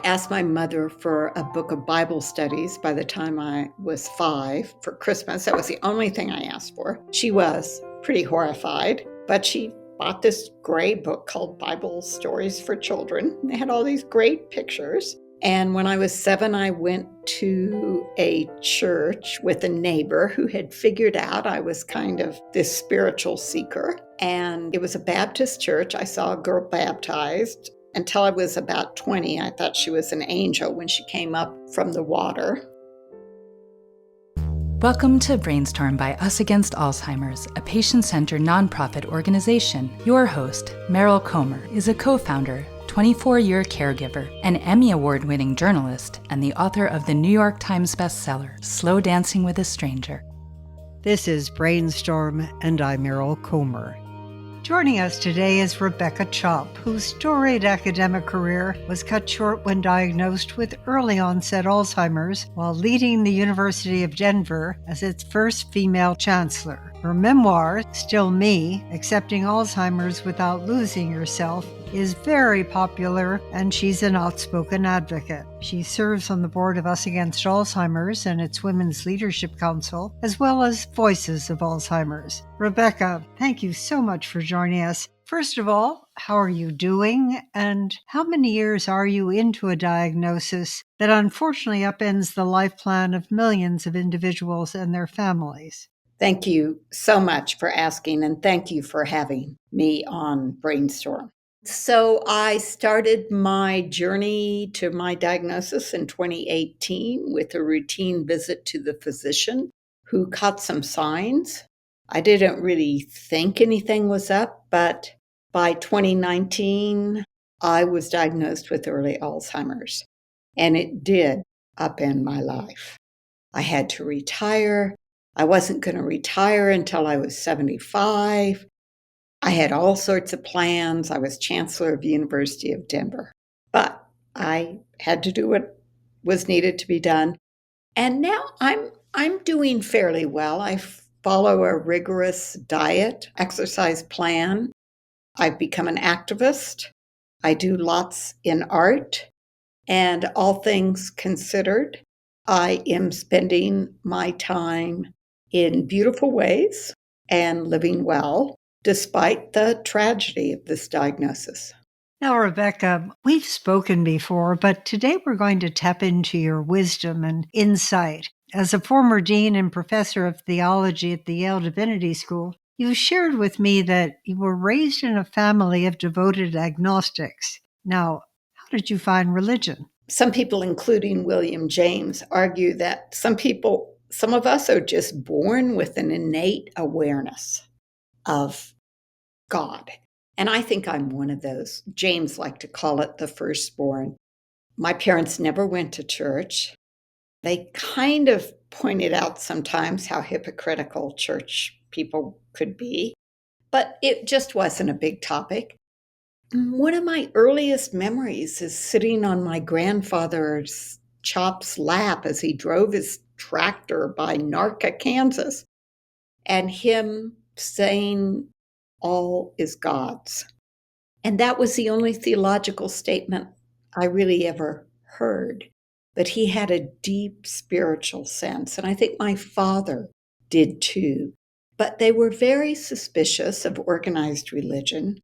asked my mother for a book of Bible studies by the time I was 5 for Christmas. That was the only thing I asked for. She was pretty horrified, but she bought this gray book called Bible Stories for Children. They had all these great pictures. And when I was 7, I went to a church with a neighbor who had figured out I was kind of this spiritual seeker. And it was a Baptist church. I saw a girl baptized. Until I was about 20, I thought she was an angel when she came up from the water. Welcome to Brainstorm by Us Against Alzheimer's, a patient-centered nonprofit organization. Your host, Meryl Comer, is a co-founder, 24-year caregiver, an Emmy Award-winning journalist, and the author of the New York Times bestseller, Slow Dancing with a Stranger. This is Brainstorm, and I'm Meryl Comer. Joining us today is Rebecca Chopp, whose storied academic career was cut short when diagnosed with early-onset Alzheimer's while leading the University of Denver as its first female chancellor. Her memoir, Still Me, Accepting Alzheimer's Without Losing Yourself, is very popular, and she's an outspoken advocate. She serves on the board of Us Against Alzheimer's and its Women's Leadership Council, as well as Voices of Alzheimer's. Rebecca, thank you so much for joining us. First of all, how are you doing? And how many years are you into a diagnosis that unfortunately upends the life plan of millions of individuals and their families? Thank you so much for asking, and thank you for having me on Brainstorm. So I started my journey to my diagnosis in 2018 with a routine visit to the physician who caught some signs. I didn't really think anything was up, but by 2019, I was diagnosed with early Alzheimer's, and it did upend my life. I had to retire. I wasn't going to retire until I was 75. I had all sorts of plans. I was Chancellor of the University of Denver, but I had to do what was needed to be done. And now I'm doing fairly well. I follow a rigorous diet, exercise plan. I've become an activist. I do lots in art, and all things considered, I am spending my time in beautiful ways and living well, despite the tragedy of this diagnosis. Now, Rebecca, we've spoken before, but today we're going to tap into your wisdom and insight. As a former dean and professor of theology at the Yale Divinity School, you shared with me that you were raised in a family of devoted agnostics. Now, how did you find religion? Some people, including William James, argue that some of us are just born with an innate awareness of God. And I think I'm one of those. James liked to call it the firstborn. My parents never went to church. They kind of pointed out sometimes how hypocritical church people could be, but it just wasn't a big topic. One of my earliest memories is sitting on my grandfather's Chopp's lap as he drove his tractor by Narca, Kansas, and him saying, "All is God's." And that was the only theological statement I really ever heard. But he had a deep spiritual sense, and I think my father did too. But they were very suspicious of organized religion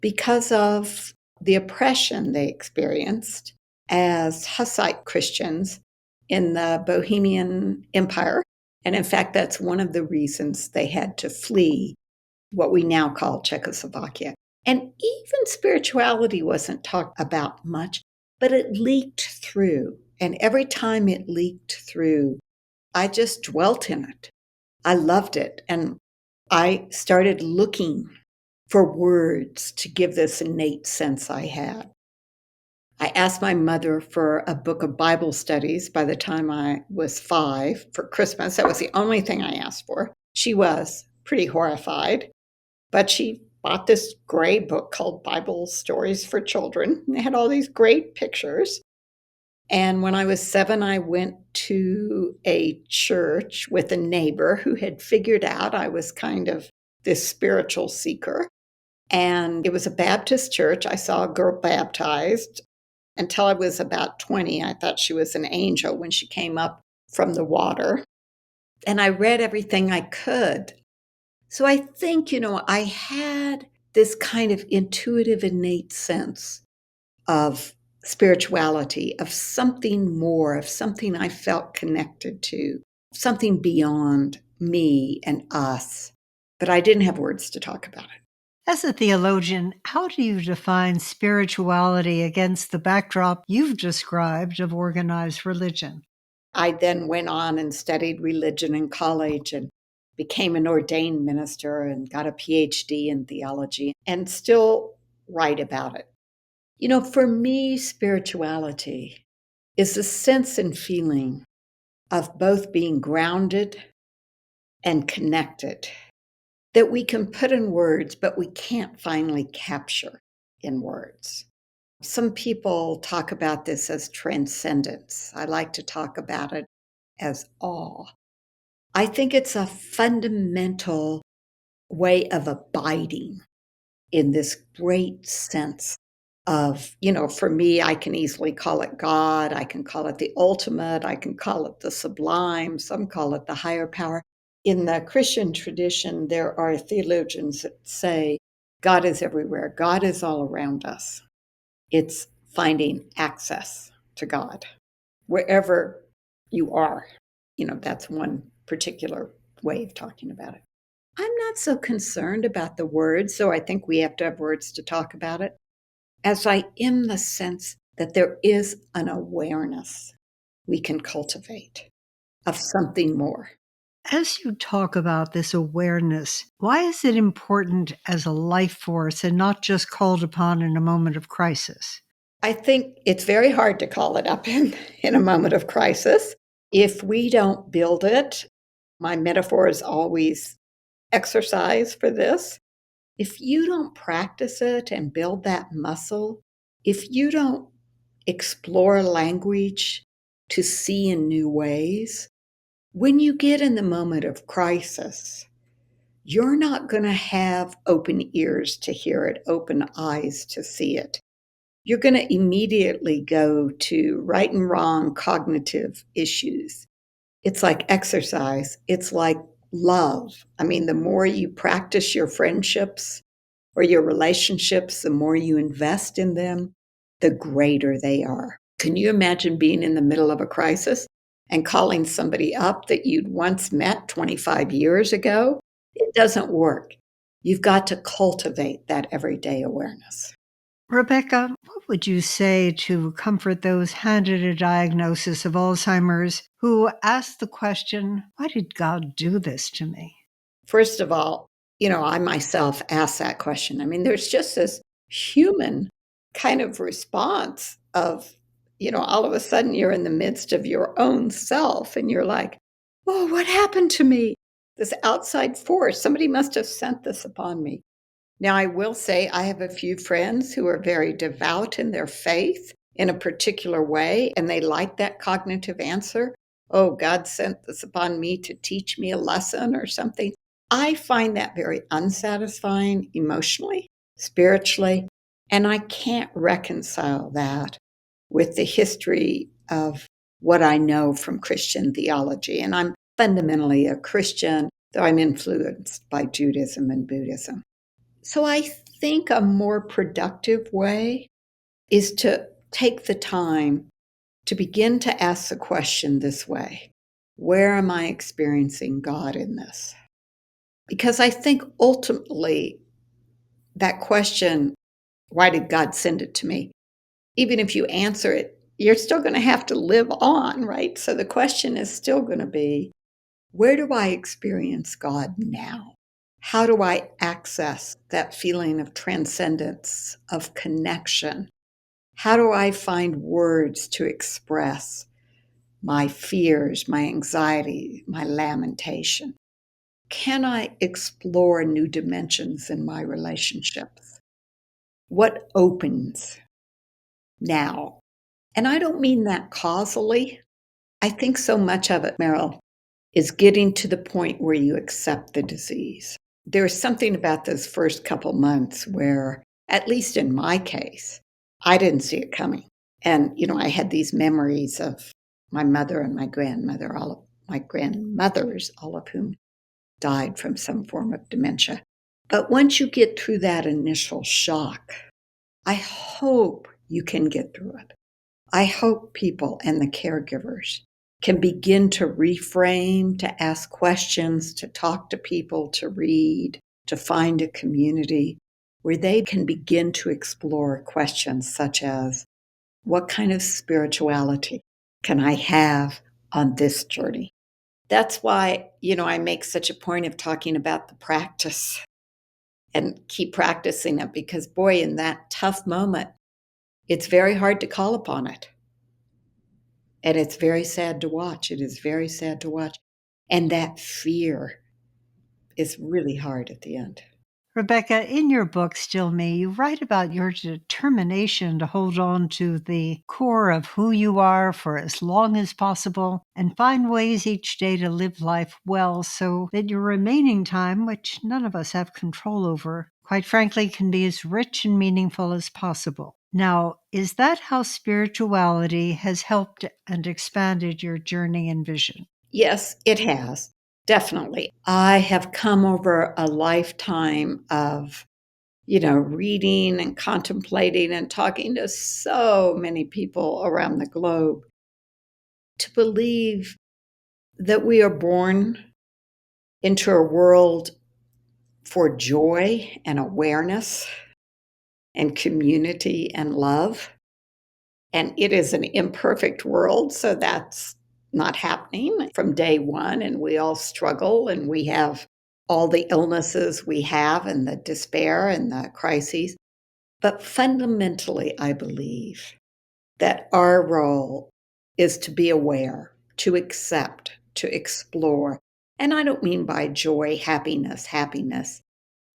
because of the oppression they experienced as Hussite Christians in the Bohemian Empire. And in fact, that's one of the reasons they had to flee what we now call Czechoslovakia. And even spirituality wasn't talked about much, but it leaked through. And every time it leaked through, I just dwelt in it. I loved it. And I started looking for words to give this innate sense I had. I asked my mother for a book of Bible studies by the time I was 5 for Christmas. That was the only thing I asked for. She was pretty horrified, but she bought this gray book called Bible Stories for Children. They had all these great pictures. And when I was 7, I went to a church with a neighbor who had figured out I was kind of this spiritual seeker. And it was a Baptist church. I saw a girl baptized. Until I was about 20, I thought she was an angel when she came up from the water. And I read everything I could. So I think, I had this kind of intuitive, innate sense of spirituality, of something more, of something I felt connected to, something beyond me and us. But I didn't have words to talk about it. As a theologian, how do you define spirituality against the backdrop you've described of organized religion? I then went on and studied religion in college and became an ordained minister and got a PhD in theology and still write about it. For me, spirituality is the sense and feeling of both being grounded and connected that we can put in words, but we can't finally capture in words. Some people talk about this as transcendence. I like to talk about it as awe. I think it's a fundamental way of abiding in this great sense of, for me, I can easily call it God. I can call it the ultimate. I can call it the sublime. Some call it the higher power. In the Christian tradition, there are theologians that say God is everywhere. God is all around us. It's finding access to God wherever you are. That's one particular way of talking about it. I'm not so concerned about the words, so I think we have to have words to talk about it, as I am the sense that there is an awareness we can cultivate of something more. As you talk about this awareness, why is it important as a life force and not just called upon in a moment of crisis? I think it's very hard to call it up in a moment of crisis. If we don't build it, my metaphor is always exercise for this. If you don't practice it and build that muscle, if you don't explore language to see in new ways, when you get in the moment of crisis, you're not going to have open ears to hear it, open eyes to see it. You're going to immediately go to right and wrong cognitive issues. It's like exercise. It's like love. I mean, the more you practice your friendships or your relationships, the more you invest in them, the greater they are. Can you imagine being in the middle of a crisis and calling somebody up that you'd once met 25 years ago? It doesn't work. You've got to cultivate that everyday awareness. Rebecca, what would you say to comfort those handed a diagnosis of Alzheimer's who ask the question, why did God do this to me? First of all, I myself ask that question. I mean, there's just this human kind of response of, all of a sudden you're in the midst of your own self and you're like, oh, what happened to me? This outside force, somebody must have sent this upon me. Now, I will say I have a few friends who are very devout in their faith in a particular way, and they like that cognitive answer. Oh, God sent this upon me to teach me a lesson or something. I find that very unsatisfying emotionally, spiritually, and I can't reconcile that with the history of what I know from Christian theology. And I'm fundamentally a Christian, though I'm influenced by Judaism and Buddhism. So I think a more productive way is to take the time to begin to ask the question this way: where am I experiencing God in this? Because I think ultimately that question, why did God send it to me? Even if you answer it, you're still going to have to live on, right? So the question is still going to be, where do I experience God now? How do I access that feeling of transcendence, of connection? How do I find words to express my fears, my anxiety, my lamentation? Can I explore new dimensions in my relationships? What opens now? And I don't mean that causally. I think so much of it, Meryl, is getting to the point where you accept the disease. There's something about those first couple months where, at least in my case, I didn't see it coming. And, I had these memories of my mother and my grandmother, all of my grandmothers, all of whom died from some form of dementia. But once you get through that initial shock, I hope you can get through it. I hope people and the caregivers can begin to reframe, to ask questions, to talk to people, to read, to find a community where they can begin to explore questions such as, what kind of spirituality can I have on this journey? That's why, I make such a point of talking about the practice and keep practicing it because, boy, in that tough moment, it's very hard to call upon it. And it's very sad to watch. It is very sad to watch. And that fear is really hard at the end. Rebecca, in your book, Still Me, you write about your determination to hold on to the core of who you are for as long as possible and find ways each day to live life well so that your remaining time, which none of us have control over, quite frankly, can be as rich and meaningful as possible. Now, is that how spirituality has helped and expanded your journey and vision? Yes, it has. Definitely. I have come over a lifetime of, reading and contemplating and talking to so many people around the globe to believe that we are born into a world for joy and awareness and community and love. And it is an imperfect world, so that's not happening from day one. And we all struggle and we have all the illnesses we have and the despair and the crises. But fundamentally, I believe that our role is to be aware, to accept, to explore. And I don't mean by joy, happiness.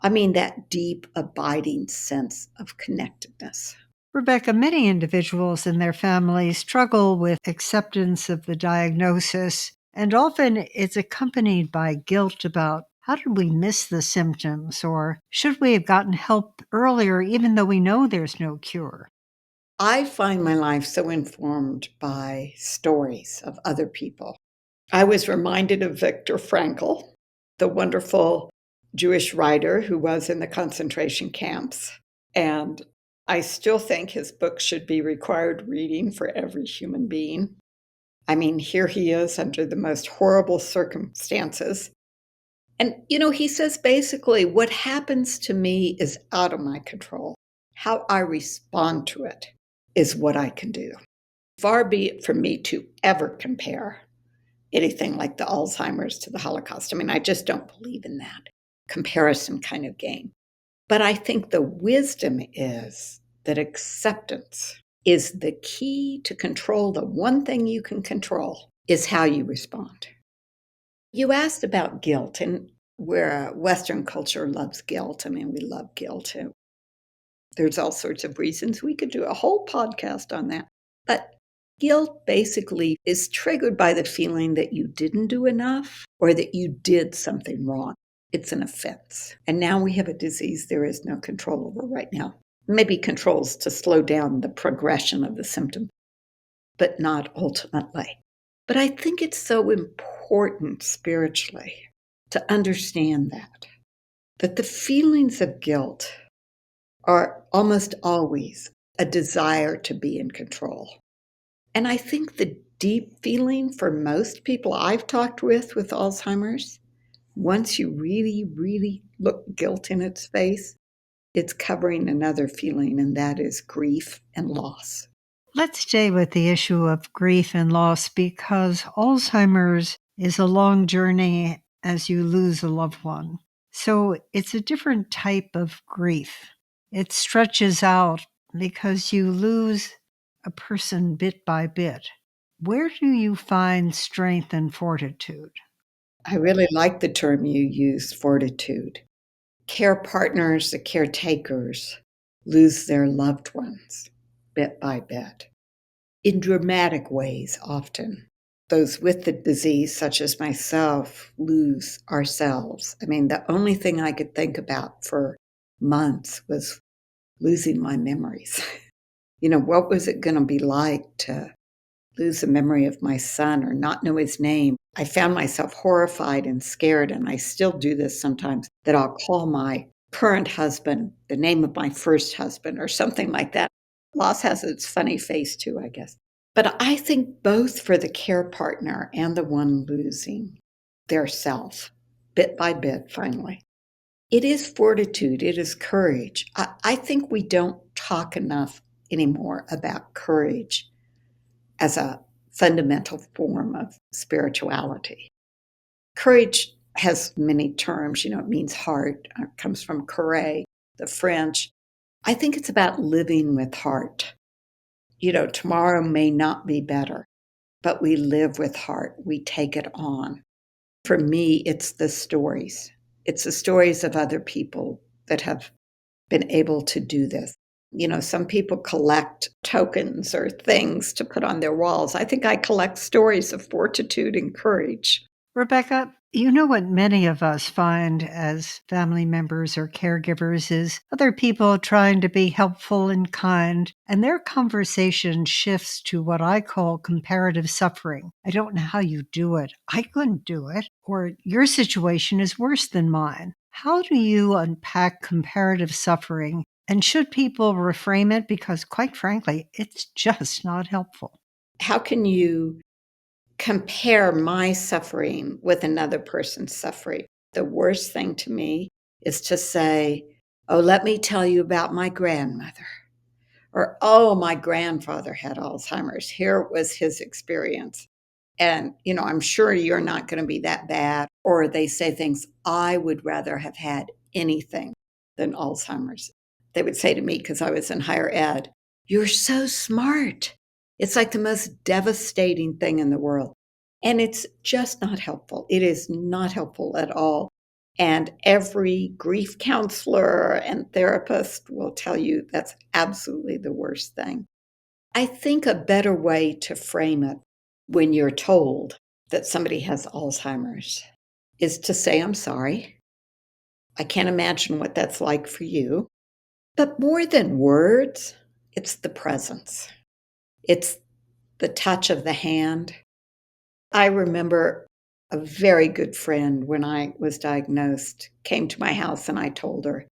I mean that deep, abiding sense of connectedness. Rebecca, many individuals and their families struggle with acceptance of the diagnosis, and often it's accompanied by guilt about how did we miss the symptoms, or should we have gotten help earlier even though we know there's no cure? I find my life so informed by stories of other people. I was reminded of Viktor Frankl, the wonderful Jewish writer who was in the concentration camps. And I still think his book should be required reading for every human being. I mean, here he is under the most horrible circumstances. And, he says basically, what happens to me is out of my control. How I respond to it is what I can do. Far be it from me to ever compare anything like the Alzheimer's to the Holocaust. I mean, I just don't believe in that comparison kind of game. But I think the wisdom is that acceptance is the key to control. The one thing you can control is how you respond. You asked about guilt, and where Western culture loves guilt. I mean, we love guilt. There's all sorts of reasons. We could do a whole podcast on that. But guilt basically is triggered by the feeling that you didn't do enough or that you did something wrong. It's an offense. And now we have a disease there is no control over right now. Maybe controls to slow down the progression of the symptom, but not ultimately. But I think it's so important spiritually to understand that the feelings of guilt are almost always a desire to be in control. And I think the deep feeling for most people I've talked with Alzheimer's, once you really, really look guilt in its face, it's covering another feeling, and that is grief and loss. Let's stay with the issue of grief and loss because Alzheimer's is a long journey as you lose a loved one. So it's a different type of grief. It stretches out because you lose a person bit by bit. Where do you find strength and fortitude? I really like the term you used, fortitude. Care partners, the caretakers, lose their loved ones bit by bit in dramatic ways often. Those with the disease, such as myself, lose ourselves. I mean, the only thing I could think about for months was losing my memories. What was it going to be like to lose the memory of my son or not know his name? I found myself horrified and scared, and I still do this sometimes, that I'll call my current husband the name of my first husband or something like that. Loss has its funny face too, I guess. But I think both for the care partner and the one losing their self, bit by bit, finally, it is fortitude, it is courage. I think we don't talk enough anymore about courage as a fundamental form of spirituality. Courage has many terms. It means heart. It comes from courage, the French. I think it's about living with heart. Tomorrow may not be better, but we live with heart. We take it on. For me, it's the stories. It's the stories of other people that have been able to do this. Some people collect tokens or things to put on their walls. I think I collect stories of fortitude and courage. Rebecca, you know what many of us find as family members or caregivers is other people trying to be helpful and kind, and their conversation shifts to what I call comparative suffering. I don't know how you do it. I couldn't do it. Or your situation is worse than mine. How do you unpack comparative suffering? And should people reframe it? Because quite frankly, it's just not helpful. How can you compare my suffering with another person's suffering? The worst thing to me is to say, oh, let me tell you about my grandmother. Or, oh, my grandfather had Alzheimer's. Here was his experience. And, I'm sure you're not going to be that bad. Or they say things, I would rather have had anything than Alzheimer's. They would say to me, because I was in higher ed, you're so smart. It's like the most devastating thing in the world. And it's just not helpful. It is not helpful at all. And every grief counselor and therapist will tell you that's absolutely the worst thing. I think a better way to frame it when you're told that somebody has Alzheimer's is to say, I'm sorry. I can't imagine what that's like for you. But more than words, it's the presence. It's the touch of the hand. I remember a very good friend when I was diagnosed came to my house and I told her. It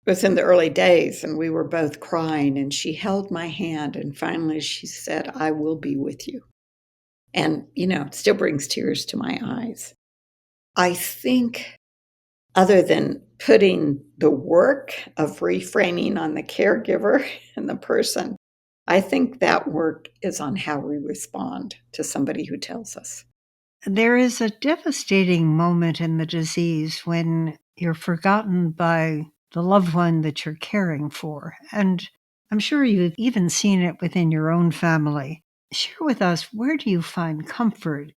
was in the early days and we were both crying and she held my hand and finally she said, I will be with you. And, it still brings tears to my eyes. I think other than putting the work of reframing on the caregiver and the person, I think that work is on how we respond to somebody who tells us. There is a devastating moment in the disease when you're forgotten by the loved one that you're caring for. And I'm sure you've even seen it within your own family. Share with us, where do you find comfort?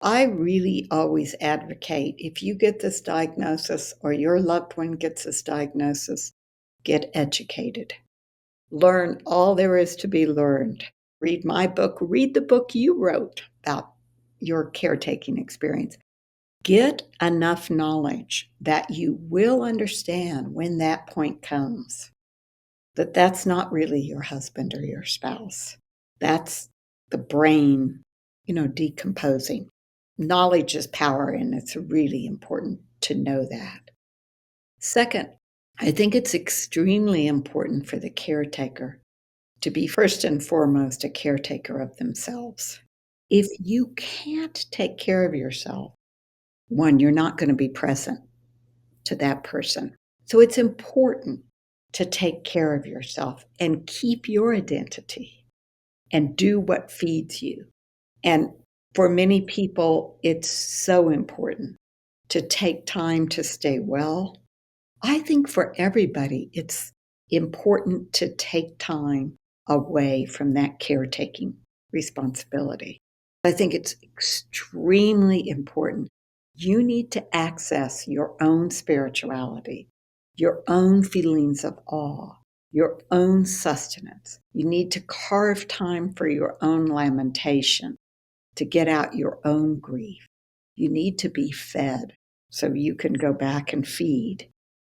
I really always advocate if you get this diagnosis or your loved one gets this diagnosis, get educated. Learn all there is to be learned. Read my book. Read the book you wrote about your caretaking experience. Get enough knowledge that you will understand when that point comes that that's not really your husband or your spouse. That's the brain, decomposing. Knowledge is power, and it's really important to know that. Second, I think it's extremely important for the caretaker to be first and foremost a caretaker of themselves. If you can't take care of yourself, one, you're not going to be present to that person. So it's important to take care of yourself and keep your identity and do what feeds you. And for many people, it's so important to take time to stay well. I think for everybody, it's important to take time away from that caretaking responsibility. I think it's extremely important. You need to access your own spirituality, your own feelings of awe, your own sustenance. You need to carve time for your own lamentation, to get out your own grief. You need to be fed so you can go back and feed.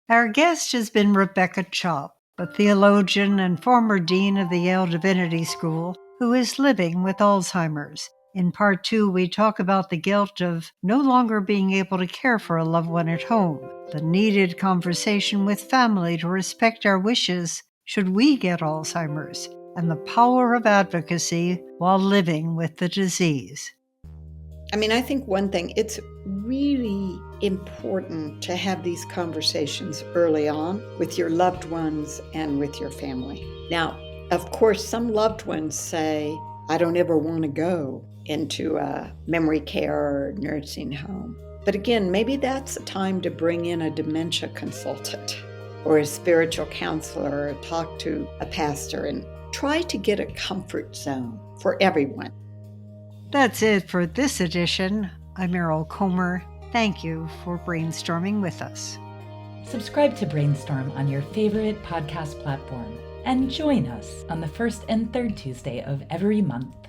Our guest has been Rebecca Chopp. a theologian and former dean of the Yale Divinity School, who is living with Alzheimer's. In part 2, we talk about the guilt of no longer being able to care for a loved one at home, the needed conversation with family to respect our wishes should we get Alzheimer's, and the power of advocacy while living with the disease. I think one thing, it's really important to have these conversations early on with your loved ones and with your family. Now, of course, some loved ones say, I don't ever want to go into a memory care or nursing home. But again, maybe that's a time to bring in a dementia consultant or a spiritual counselor, or talk to a pastor and try to get a comfort zone for everyone. That's it for this edition. I'm Meryl Comer. Thank you for brainstorming with us. Subscribe to Brainstorm on your favorite podcast platform and join us on the first and third Tuesday of every month